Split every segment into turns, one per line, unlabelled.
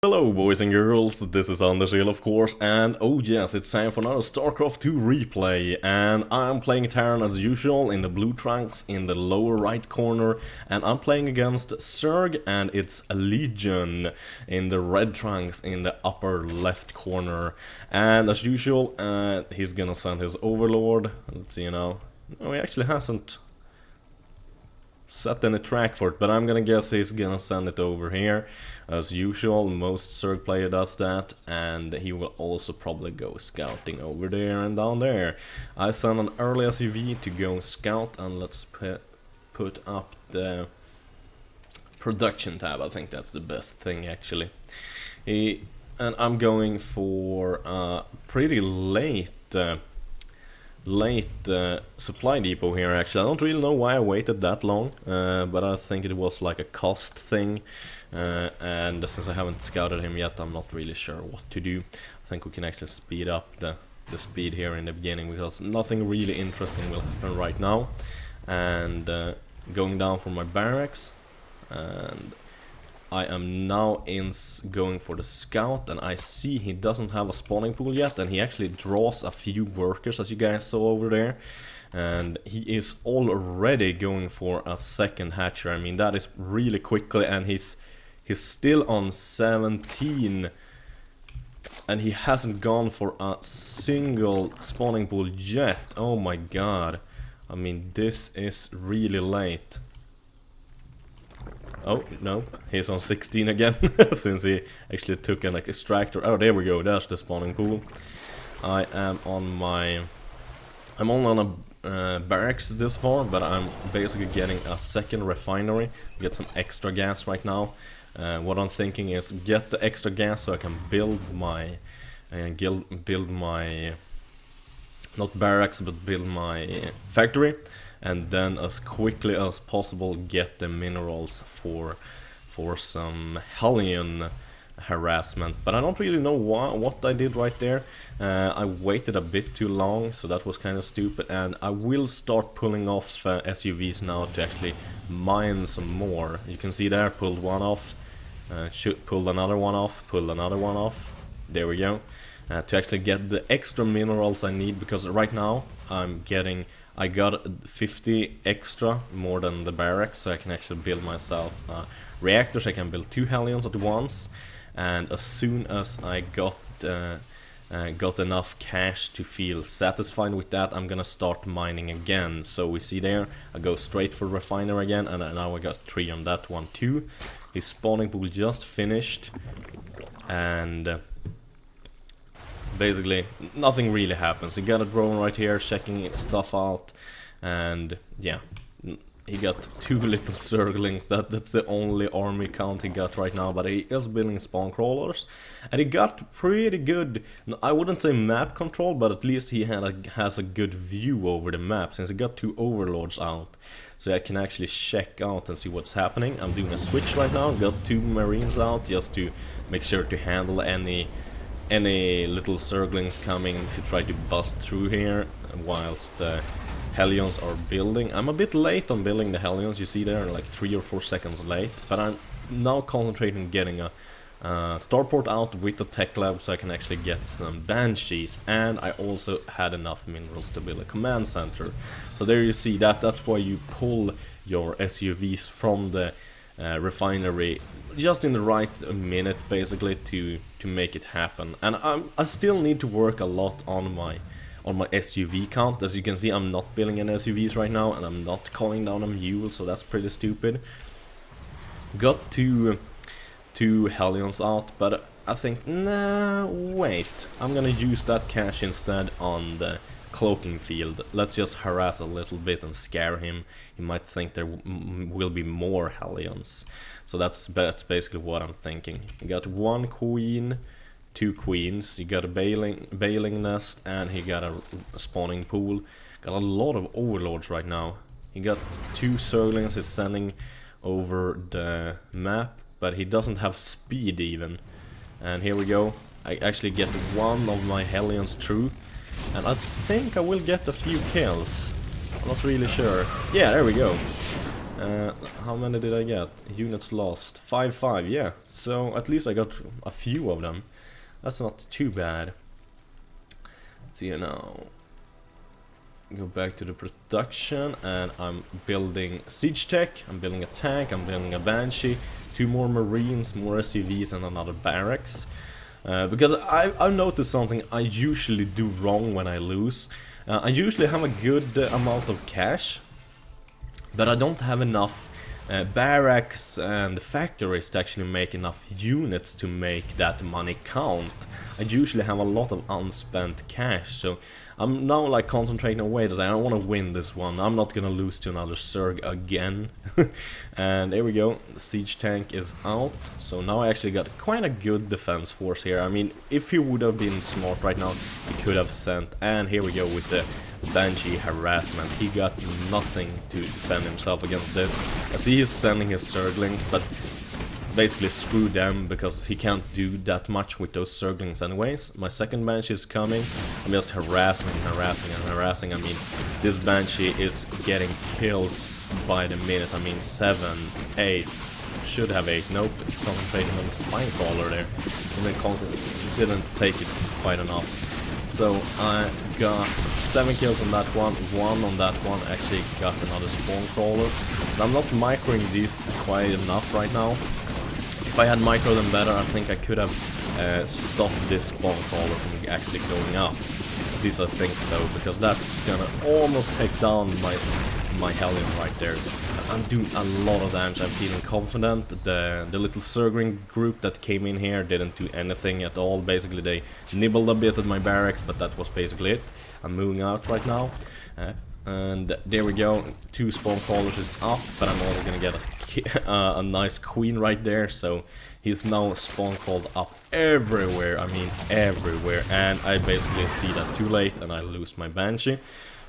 Hello boys and girls, this is ImAnderZEL of course, and oh yes, it's time for another Starcraft 2 replay, and I'm playing Terran as usual in the blue trunks in the lower right corner, and I'm playing against Zerg and its Legion in the red trunks in the upper left corner, and as usual, he's gonna send his overlord. Let's see now, no, he actually hasn't set any track for it, but I'm gonna guess he's gonna send it over here. As usual, most Zerg player does that, and he will also probably go scouting over there and down there. I send an early SUV to go scout, and let's put up the production tab. I think that's the best thing actually. And I'm going for pretty late supply depot here actually. I don't really know why I waited that long, but I think it was like a cost thing, and since I haven't scouted him yet, I'm not really sure what to do. I think we can actually speed up the speed here in the beginning, because nothing really interesting will happen right now. And going down for my barracks, and I am now going for the scout, and I see he doesn't have a spawning pool yet, and he actually draws a few workers, as you guys saw over there. And he is already going for a second hatcher. I mean, that is really quickly, and he's still on 17, and he hasn't gone for a single spawning pool yet. Oh my god, I mean, this is really late. Oh, no, he's on 16 again, since he actually took an extractor. Oh, there we go, that's the spawning pool. I'm only on a barracks this far, but I'm basically getting a second refinery, get some extra gas right now. What I'm thinking is get the extra gas so I can build my, not barracks, but build my factory. And then as quickly as possible get the minerals for some Hellion harassment. But I don't really know what I did right there. I waited a bit too long, so that was kind of stupid, and I will start pulling off SUVs now to actually mine some more. You can see there, pulled one off, pulled another one off, pulled another one off. There we go. To actually get the extra minerals I need, because right now I got 50 extra, more than the barracks, so I can actually build myself reactors. I can build 2 Hellions at once, and as soon as I got enough cash to feel satisfied with that, I'm gonna start mining again. So we see there, I go straight for refiner again, and now I got 3 on that one too. His spawning pool just finished, and basically nothing really happens. He got a drone right here checking stuff out, and yeah, he got 2 little Zerglings. That's the only army count he got right now, but he is building spawn crawlers, and he got pretty good, I wouldn't say map control, but at least he has a good view over the map, since he got 2 overlords out, so I can actually check out and see what's happening. I'm doing a switch right now, got 2 marines out just to make sure to handle any little Zerglings coming to try to bust through here whilst the Hellions are building. I'm a bit late on building the Hellions, you see there, like 3 or 4 seconds late, but I'm now concentrating on getting a starport out with the tech lab so I can actually get some banshees, and I also had enough minerals to build a command center. So there you see that's why you pull your SUVs from the refinery just in the right minute, basically, to make it happen. And I still need to work a lot on my SUV count. As you can see, I'm not building any SUVs right now, and I'm not calling down a mule, so that's pretty stupid. Got two Hellions out, but I think, nah, wait, I'm gonna use that cash instead on the cloaking field. Let's just harass a little bit and scare him. He might think there will be more Hellions. So that's basically what I'm thinking. You got 1 queen, 2 queens, you got a bailing nest, and he got a spawning pool. Got a lot of overlords right now. He got 2 Zerglings he's sending over the map, but he doesn't have speed even. And here we go. I actually get 1 of my Hellions through, and I think I will get a few kills. I'm not really sure. Yeah, there we go. How many did I get? Units lost. 5, yeah. So at least I got a few of them. That's not too bad. So you know, go back to the production, and I'm building siege tech, I'm building a tank, I'm building a banshee, 2 more marines, more SUVs, and another barracks. Because I've noticed something I usually do wrong when I lose. I usually have a good amount of cash, but I don't have enough barracks and factories to actually make enough units to make that money count. I usually have a lot of unspent cash, so I'm now like concentrating on ways. I want to win this one. I'm not gonna lose to another Zerg again. And there we go. The siege tank is out. So now I actually got quite a good defense force here. I mean, if he would have been smart right now, he could have sent. And here we go with the Banshee harassment. He got nothing to defend himself against this. I see he's sending his Zerglings, but basically screw them, because he can't do that much with those Zerglings anyways. My second Banshee is coming. I'm just harassing and harassing and harassing. I mean, this Banshee is getting kills by the minute. I mean, 7, 8, should have 8. Nope, concentrating on the spine crawler there. And then didn't take it quite enough. So I got 7 kills on that one, 1 on that one, actually got another spawn crawler. And I'm not microing these quite enough right now. If I had microed them better, I think I could have stopped this spawn crawler from actually going up. At least I think so, because that's gonna almost take down my Hellion right there. I'm doing a lot of damage, I'm feeling confident. The little Zergling group that came in here didn't do anything at all. Basically they nibbled a bit at my barracks, but that was basically it. I'm moving out right now. And there we go, 2 spawn crawlers is up, but I'm also gonna get a nice queen right there. So he's now spawn crawled up everywhere, I mean everywhere. And I basically see that too late and I lose my Banshee.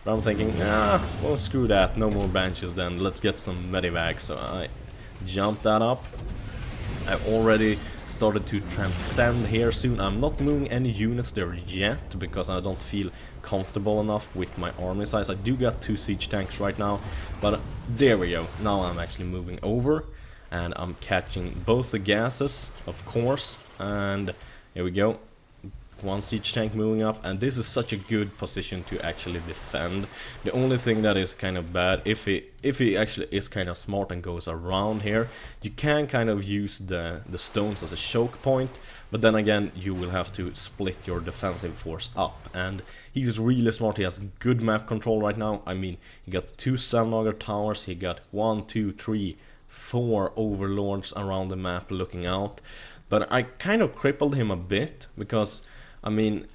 But I'm thinking, well, screw that, no more Banshees then, let's get some medivacs. So I jumped that up. I already started to transcend here soon. I'm not moving any units there yet, because I don't feel comfortable enough with my army size. I do got 2 siege tanks right now, but there we go. Now I'm actually moving over, and I'm catching both the gases, of course, and here we go. 1 siege tank moving up, and this is such a good position to actually defend. The only thing that is kind of bad, if he actually is kind of smart and goes around here, you can kind of use the stones as a choke point, but then again you will have to split your defensive force up. And he's really smart, he has good map control right now. I mean, he got 2 Sandlogger towers, he got 1, 2, 3, 4 overlords around the map looking out. But I kind of crippled him a bit, because I mean,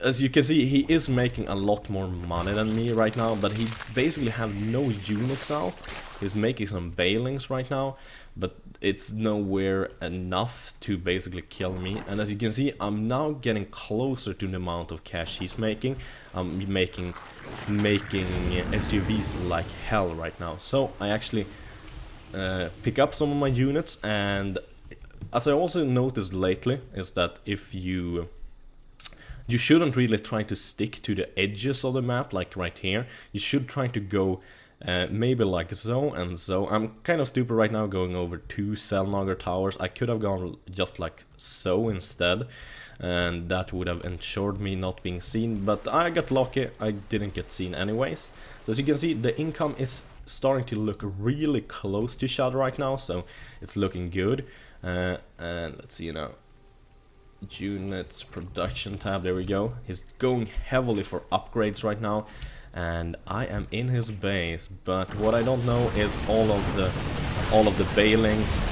as you can see, he is making a lot more money than me right now, but he basically have no units out. He's making some bailings right now, but it's nowhere enough to basically kill me. And as you can see, I'm now getting closer to the amount of cash he's making. I'm making SUVs like hell right now. So I actually pick up some of my units, and as I also noticed lately, is that if you shouldn't really try to stick to the edges of the map, like right here. You should try to go maybe like so and so. I'm kind of stupid right now going over 2 Selnager towers. I could have gone just like so instead, and that would have ensured me not being seen, but I got lucky, I didn't get seen anyways. So as you can see, the income is starting to look really close to each other right now, so it's looking good. And let's see now, units, production tab, there we go. He's going heavily for upgrades right now, and I am in his base, but what I don't know is all of the bailings.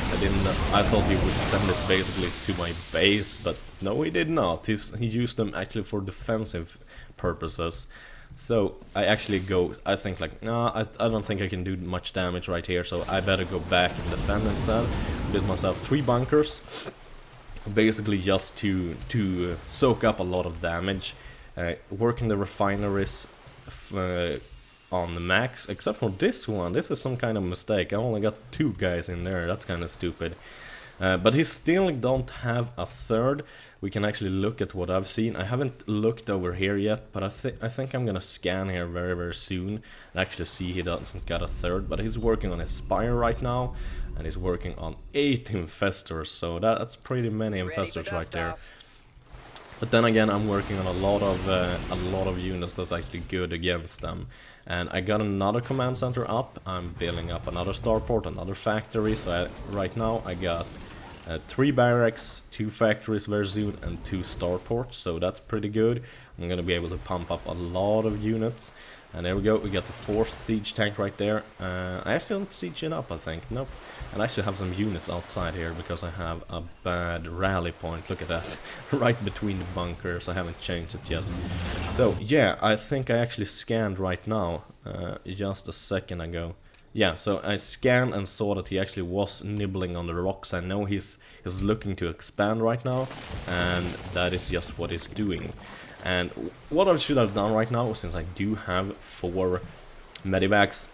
I thought he would send it basically to my base, but no, he did not. He used them actually for defensive purposes. So I actually I think like, nah, I don't think I can do much damage right here, so I better go back and defend instead. Build myself 3 bunkers, basically just to soak up a lot of damage. Working the refineries on the max, except for this one. This is some kind of mistake. I only got 2 guys in there, that's kind of stupid. But he still don't have a third. We can actually look at what I've seen. I haven't looked over here yet, but I think I'm gonna scan here very soon and actually see he doesn't got a third. But he's working on his spire right now, and he's working on 8 infestors, so that's pretty many infestors right there. But then again, I'm working on a lot of units that's actually good against them. And I got another command center up. I'm building up another starport, another factory. So right now I got 3 barracks, 2 factories very soon, and 2 starports. So that's pretty good. I'm gonna be able to pump up a lot of units. And there we go, we got the 4th siege tank right there. I actually don't siege it up, I think. Nope. And I actually have some units outside here because I have a bad rally point. Look at that. Right between the bunkers. I haven't changed it yet. So, yeah, I think I actually scanned right now. Just a second ago. Yeah, so I scanned and saw that he actually was nibbling on the rocks. I know he's looking to expand right now. And that is just what he's doing. And what I should have done right now, since I do have 4 medivacs,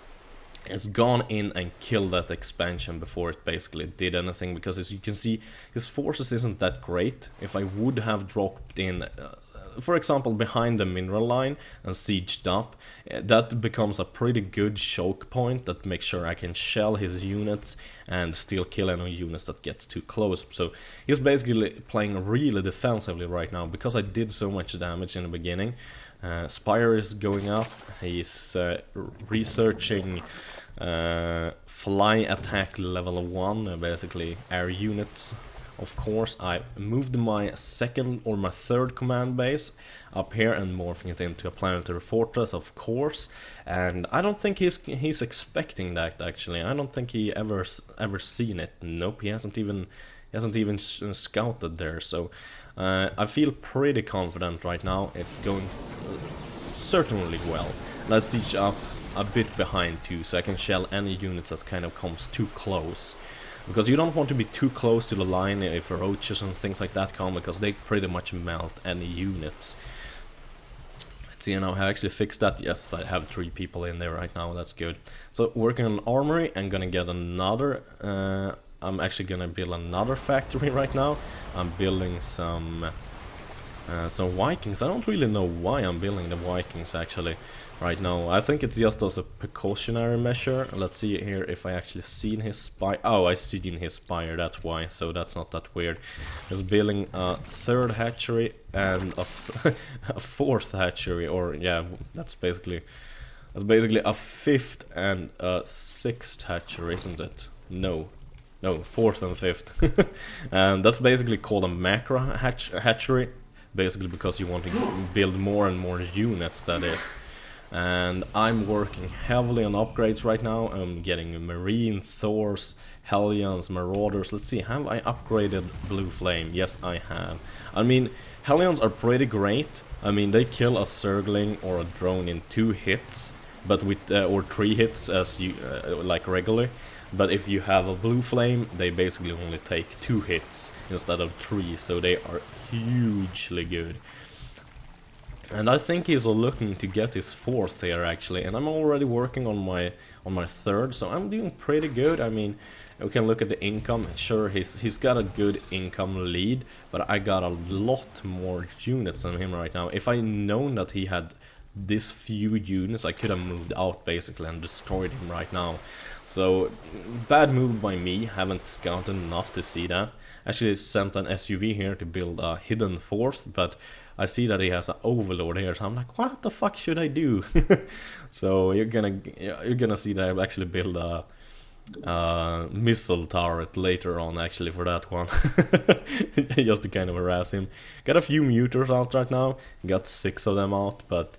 is gone in and killed that expansion before it basically did anything. Because as you can see, his forces isn't that great. If I would have dropped in, for example, behind the mineral line and sieged up, that becomes a pretty good choke point that makes sure I can shell his units and still kill any units that gets too close. So he's basically playing really defensively right now because I did so much damage in the beginning. Spire is going up, he's researching fly attack level 1, basically air units. Of course, I moved my 2nd or my 3rd command base up here and morphing it into a planetary fortress, of course. And I don't think he's expecting that actually. I don't think he ever seen it. Nope, he hasn't even scouted there. So I feel pretty confident right now. It's going certainly well. Let's siege up a bit behind too, so I can shell any units that kind of comes too close. Because you don't want to be too close to the line if roaches and things like that come, because they pretty much melt any units. Let's see, now I have actually fixed that. Yes, I have 3 people in there right now, that's good. So working on armory, I'm gonna get another, I'm actually gonna build another factory right now. I'm building some Vikings. I don't really know why I'm building the Vikings actually right now. I think it's just as a precautionary measure. Let's see here if I actually seen his spire. Oh, I seen his spire, that's why, so that's not that weird. Just building a 3rd hatchery and a 4th hatchery, or yeah, that's basically a 5th and a 6th hatchery, isn't it? No, 4th and 5th. And that's basically called a macro hatchery, basically because you want to build more and more units, that is. And I'm working heavily on upgrades right now. I'm getting Marine, Thors, Hellions, Marauders. Let's see, have I upgraded Blue Flame? Yes, I have. I mean, Hellions are pretty great. I mean, they kill a Zergling or a drone in 2 hits, but with or 3 hits as you like regular. But if you have a Blue Flame, they basically only take 2 hits instead of 3, so they are hugely good. And I think he's looking to get his 4th here actually, and I'm already working on my 3rd, so I'm doing pretty good. I mean, we can look at the income. Sure, he's got a good income lead, but I got a lot more units than him right now. If I known that he had this few units, I could have moved out basically and destroyed him right now. So bad move by me, haven't scouted enough to see that. Actually sent an SUV here to build a hidden 4th, but I see that he has an overlord here, so I'm like, what the fuck should I do? So you're gonna see that I actually build a missile turret later on actually for that one. Just to kind of harass him. Got a few muters out right now, got 6 of them out, but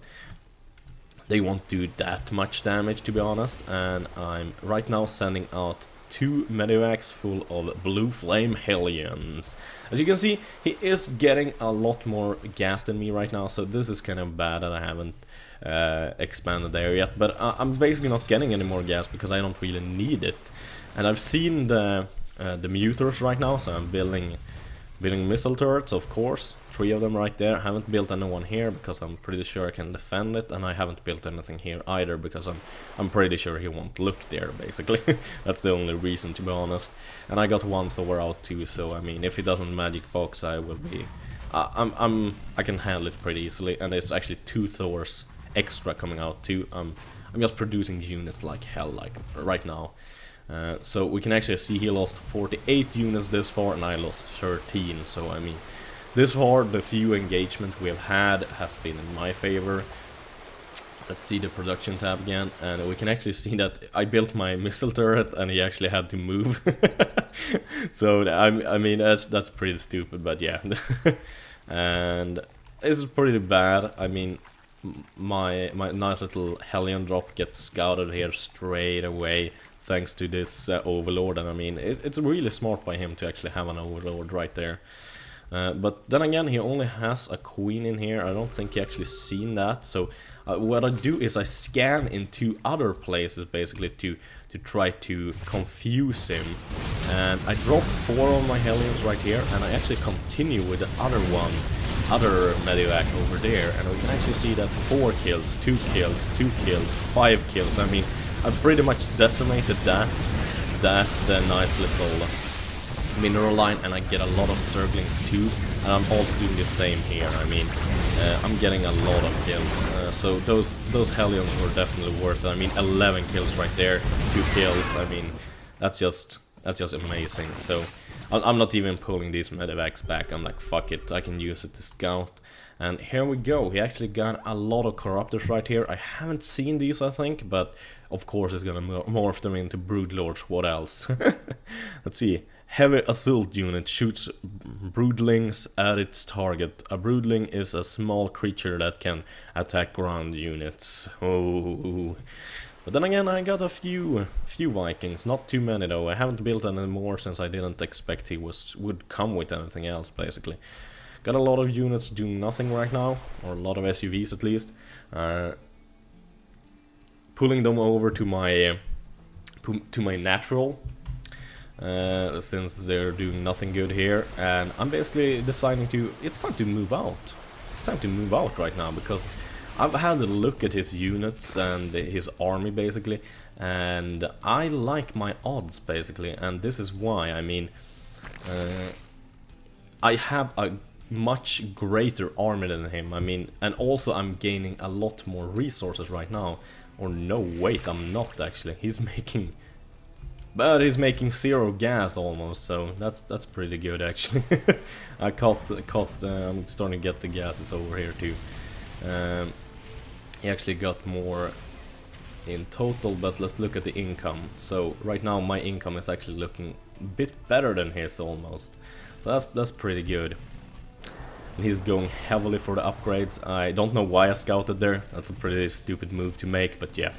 they won't do that much damage to be honest. And I'm right now sending out 2 medivacs full of Blue Flame Hellions. As you can see, he is getting a lot more gas than me right now, so this is kind of bad that I haven't expanded there yet. But I'm basically not getting any more gas because I don't really need it. And I've seen the muters right now, so I'm building Building missile turrets, of course, 3 of them right there. I haven't built anyone here because I'm pretty sure I can defend it, and I haven't built anything here either because I'm pretty sure he won't look there, basically. That's the only reason, to be honest. And I got 1 Thor out too, so I mean, if he doesn't magic box, I will be... I can handle it pretty easily, and there's actually 2 Thors extra coming out too. I'm just producing units like hell, like right now. So we can actually see he lost 48 units this far, and I lost 13. So I mean, this far the few engagement we have had has been in my favor. Let's see the production tab again, and we can actually see that I built my missile turret and he actually had to move. So I mean that's pretty stupid, but yeah. And this is pretty bad. I mean, my nice little Hellion drop gets scouted here straight away thanks to this Overlord, and I mean it's really smart by him to actually have an Overlord right there. But then again, he only has a queen in here. I don't think he actually seen that. So what I do is I scan into other places basically to try to confuse him. And I drop 4 of my Hellions right here, and I actually continue with the other Medivac over there, and we can actually see that 4 kills, 2 kills, 2 kills, 5 kills. I mean, I pretty much decimated that nice little mineral line, and I get a lot of Zerglings too, and I'm also doing the same here. I mean, I'm getting a lot of kills, so those Hellions were definitely worth it. I mean, 11 kills right there, 2 kills. I mean, that's just amazing. So I'm not even pulling these Medivacs back. I'm like, fuck it, I can use it to scout. And here we go. He actually got a lot of Corruptors right here. I haven't seen these, I think, but of course it's gonna morph them into Broodlords. What else? Let's see. Heavy Assault unit shoots broodlings at its target. A broodling is a small creature that can attack ground units. Oh. But then again, I got a few Vikings, not too many though. I haven't built any more since I didn't expect he would come with anything else, basically. Got a lot of units doing nothing right now, or a lot of SUVs at least. Pulling them over to my natural, since they're doing nothing good here, and I'm basically deciding it's time to move out. It's time to move out right now, because I've had a look at his units and his army basically, and I like my odds basically, and this is why. I mean, I have a much greater army than him. I mean, and also I'm gaining a lot more resources right now. Or no, wait, I'm not actually. He's making 0 gas almost, so that's pretty good actually. I'm starting to get the gases over here too. He actually got more in total, but let's look at the income. So right now my income is actually looking a bit better than his almost. So that's pretty good. And he's going heavily for the upgrades. I don't know why I scouted there. That's a pretty stupid move to make, but yeah.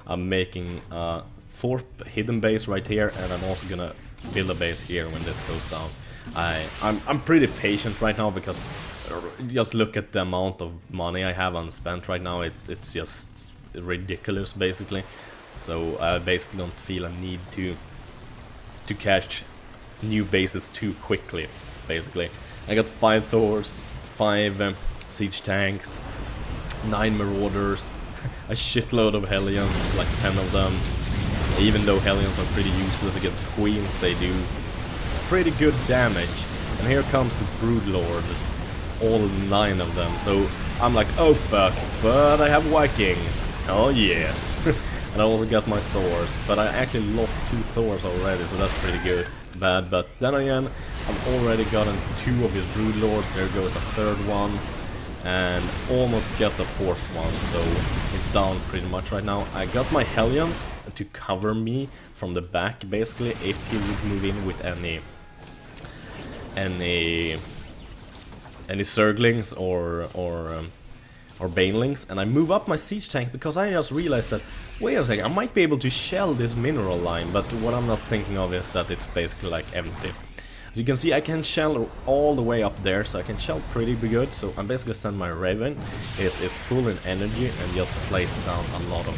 I'm making a 4th hidden base right here, and I'm also gonna build a base here when this goes down. I'm pretty patient right now, because just look at the amount of money I have unspent right now. It's just ridiculous basically. So I basically don't feel a need to catch new bases too quickly basically. I got 5 Thors, 5 siege tanks, 9 Marauders, a shitload of Hellions, like 10 of them. Even though Hellions are pretty useless against queens, they do pretty good damage. And here comes the Broodlords, all 9 of them. So I'm like, oh fuck, but I have Vikings. Oh yes. And I also got my Thors, but I actually lost 2 Thors already, so that's pretty good. Bad, but then again, I've already gotten 2 of his Broodlords. There goes a 3rd one, and almost got the 4th one, so it's down pretty much right now. I got my Hellions to cover me from the back basically, if he would move in with any Zerglings or Banelings, and I move up my siege tank because I just realized that, wait a second, I might be able to shell this mineral line, but what I'm not thinking of is that it's basically like empty. As you can see, I can shell all the way up there, so I can shell pretty good. So I'm basically send my Raven, it is full in energy, and just place down a lot of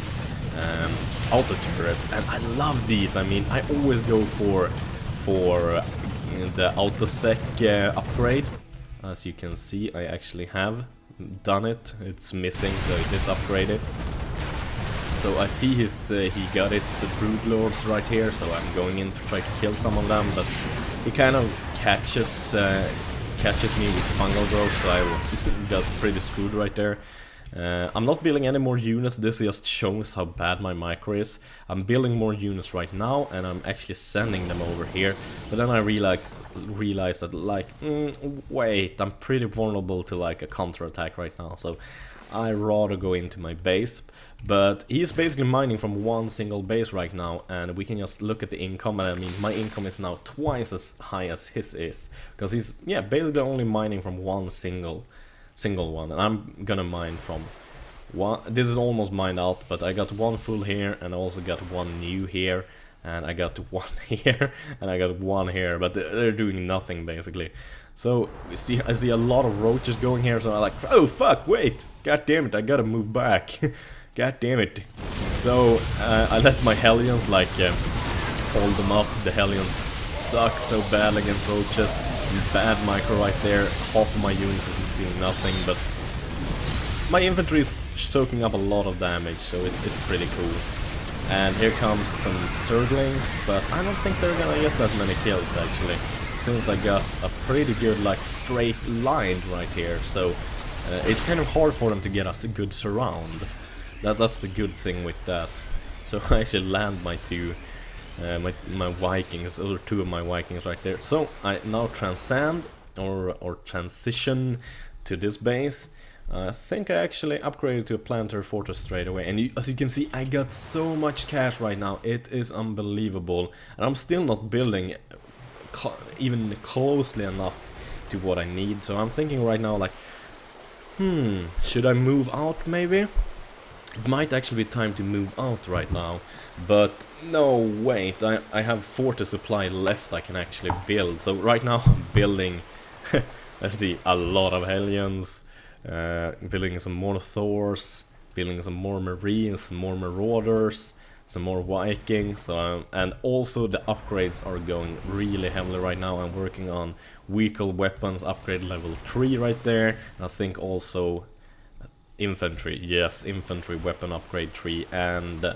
auto turrets, and I love these. I mean, I always go for the autosec upgrade. As you can see, I actually have done it. It's missing, so it is upgraded. So I see his he got his brood lords right here, so I'm going in to try to kill some of them, but he kind of catches me with fungal growth, so I got pretty screwed right there. I'm not building any more units. This just shows how bad my micro is. I'm building more units right now, and I'm actually sending them over here. But then I realized that, like, wait, I'm pretty vulnerable to like a counterattack right now, so I rather go into my base. But he's basically mining from one single base right now, and we can just look at the income, and I mean my income is now twice as high as his is, because he's basically only mining from one single one, and I'm gonna mine from one. This is almost mined out, but I got one full here, and I also got one new here, and I got one here, and I got one here, but they're doing nothing basically. So I see a lot of roaches going here, so I'm like, oh fuck, wait, god damn it, I gotta move back. God damn it. So I let my Hellions like hold them up. The Hellions suck so bad against roaches. Bad micro right there. Half of my units is doing nothing, but my infantry is soaking up a lot of damage, so it's pretty cool. And here comes some Zerglings, but I don't think they're gonna get that many kills actually, since I got a pretty good like straight line right here. So it's kind of hard for them to get us a good surround. That's the good thing with that. So I actually land my my Vikings, or two of my Vikings right there. So I now transcend or transition to this base. I think I actually upgraded to a planetary fortress straight away, and as you can see, I got so much cash right now. It is unbelievable, and I'm still not building even closely enough to what I need. So I'm thinking right now, like, should I move out maybe? It might actually be time to move out right now, but no, wait, I have fortress supply left I can actually build. So right now I'm building, let's see, a lot of Hellions, building some more Thors, building some more Marines, some more Marauders, some more Vikings, and also the upgrades are going really heavily right now. I'm working on vehicle weapons upgrade level 3 right there, and I think also infantry, yes, infantry weapon upgrade 3, and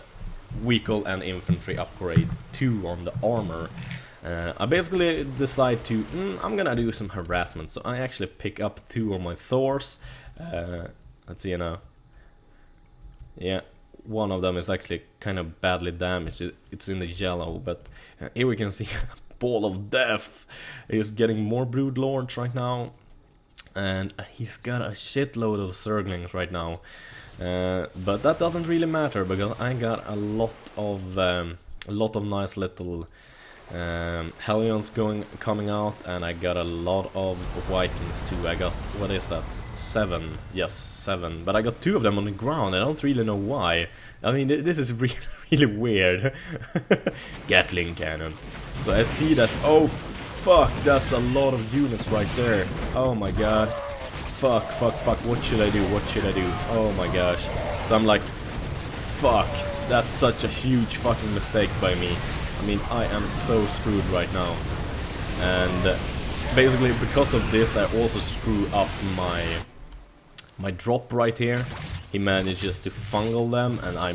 vehicle and infantry upgrade 2 on the armor. I basically decide to, I'm gonna do some harassment, so I actually pick up 2 of my Thors. Let's see now. Yeah, one of them is actually kind of badly damaged, it's in the yellow, but here we can see Ball of Death is getting more brood lords right now. And he's got a shitload of Zerglings right now, but that doesn't really matter because I got a lot of nice little Hellions coming out, and I got a lot of Vikings too. I got, what is that? 7, yes, 7. But I got 2 of them on the ground. I don't really know why. I mean, this is really, really weird. Gatling cannon. So I see that. Oh fuck, that's a lot of units right there. Oh my god. Fuck. What should I do? Oh my gosh. So I'm like, fuck. That's such a huge fucking mistake by me. I mean, I am so screwed right now. And basically because of this I also screw up my drop right here. He manages to fungal them, and I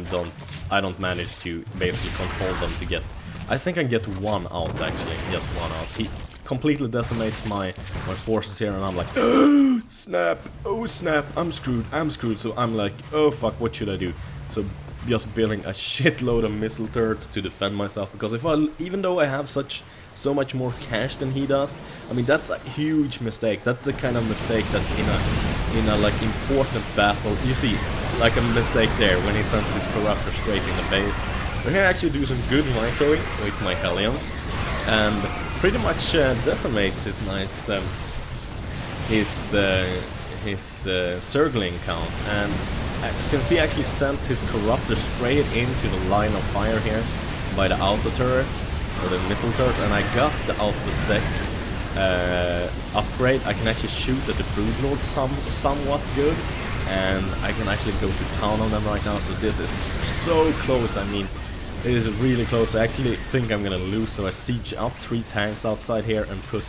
don't manage to basically control them to get. I think I get 1 out actually, just 1 out. He completely decimates my forces here, and I'm like, oh snap, I'm screwed. So I'm like, oh fuck, what should I do? So just building a shitload of missile turrets to defend myself, because even though I have so much more cash than he does, I mean, that's a huge mistake. That's the kind of mistake that in a like important battle, you see, like a mistake there when he sends his corruptor straight in the base. So here I actually do some good microing with my Hellions, and pretty much decimates his nice his Zergling count. And since he actually sent his corruptor straight into the line of fire here by the auto turrets, or the missile turrets, and I got the autosec upgrade, I can actually shoot at the broodlord somewhat good, and I can actually go to town on them right now. So this is so close. I mean, It is really close. I actually think I'm gonna lose, so I siege up 3 tanks outside here and put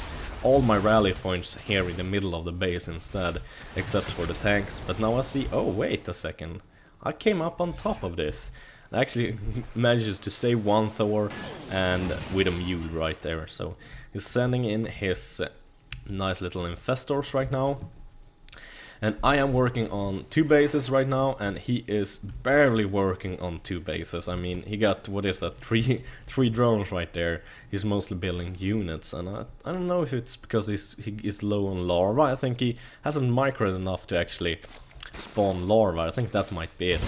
all my rally points here in the middle of the base instead, except for the tanks. But now I see, oh wait a second, I came up on top of this. I actually manages to save 1 Thor and with a mule right there. So he's sending in his nice little infestors right now. And I am working on 2 bases right now, and he is barely working on 2 bases. I mean, he got, what is that, three drones right there. He's mostly building units, and I don't know if it's because he is low on larva. I think he hasn't microed enough to actually spawn larva. I think that might be it.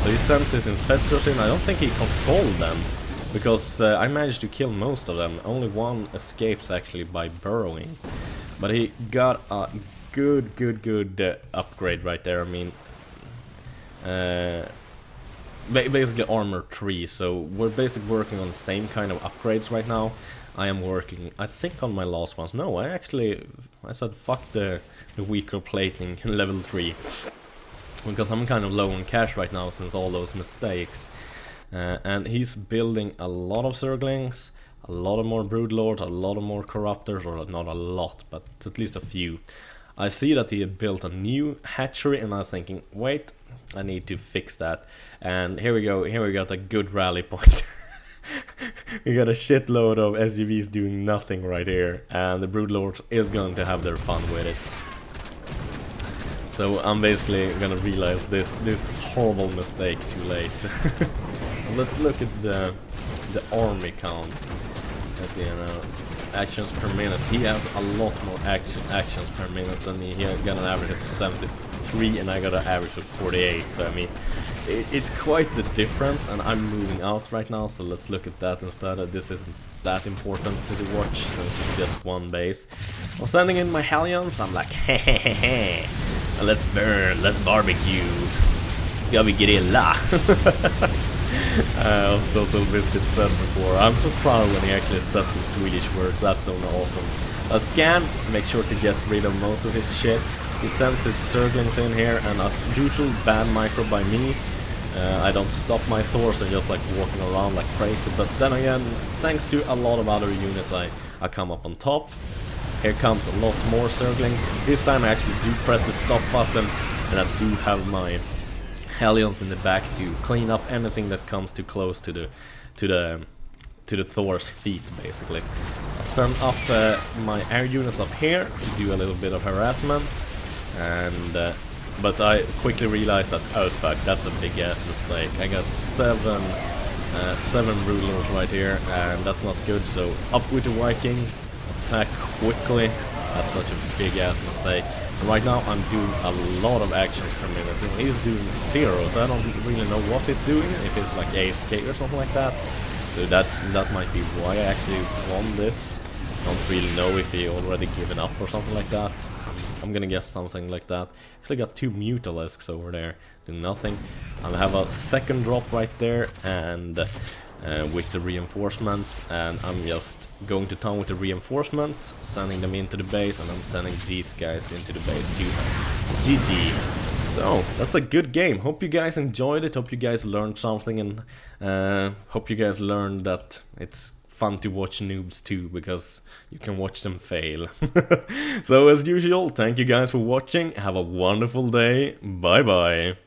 So he sends his infestors in. I don't think he controlled them, because I managed to kill most of them. Only one escapes actually by burrowing. But he got a good upgrade right there. I mean, basically armor 3, so we're basically working on the same kind of upgrades right now. I am working, I think, on my last ones. No, I said fuck the weaker plating level 3, because I'm kind of low on cash right now since all those mistakes. And he's building a lot of Zerglings, a lot of more Broodlords, a lot of more Corruptors, or not a lot, but at least a few. I see that he built a new hatchery, and I'm thinking, wait, I need to fix that. And here we go, here we got a good rally point. We got a shitload of SUVs doing nothing right here, and the Broodlords is going to have their fun with it. So I'm basically gonna realize this horrible mistake too late. Let's look at the army count. Let's see, actions per minute. He has a lot more actions per minute than me. He has got an average of 73 and I got an average of 48. So I mean, it's quite the difference, and I'm moving out right now, so let's look at that instead. This isn't that important to watch since it's just 1 base. I'm sending in my Hellions. I'm like, hehehe, let's burn, let's barbecue. Ska vi grilla? As Total Biscuit said before, I'm so proud when he actually says some Swedish words. That's so awesome. A scan, make sure to get rid of most of his shit. He sends his Zerglings in here, and as usual, bad micro by me. I don't stop my Thors, they're just like walking around like crazy. But then again, thanks to a lot of other units, I come up on top. Here comes a lot more Zerglings. This time I actually do press the stop button, and I do have my Hellions in the back to clean up anything that comes too close to the Thor's feet, basically. I send up my air units up here to do a little bit of harassment, and but I quickly realized that, oh fuck, that's a big ass mistake. I got 7 rulers right here, and that's not good. So up with the Vikings, attack quickly. That's such a big ass mistake. And right now I'm doing a lot of actions per minute, and he's doing 0, so I don't really know what he's doing, if it's like AFK or something like that. So that might be why I actually won this. Don't really know if he already given up or something like that. I'm gonna guess something like that. Actually got 2 Mutalisks over there, do nothing. I have a second drop right there, and with the reinforcements, and I'm just going to town with the reinforcements, sending them into the base, and I'm sending these guys into the base too. GG. So, that's a good game. Hope you guys enjoyed it, hope you guys learned something, and hope you guys learned that it's fun to watch noobs too, because you can watch them fail. So as usual, thank you guys for watching, have a wonderful day, bye bye.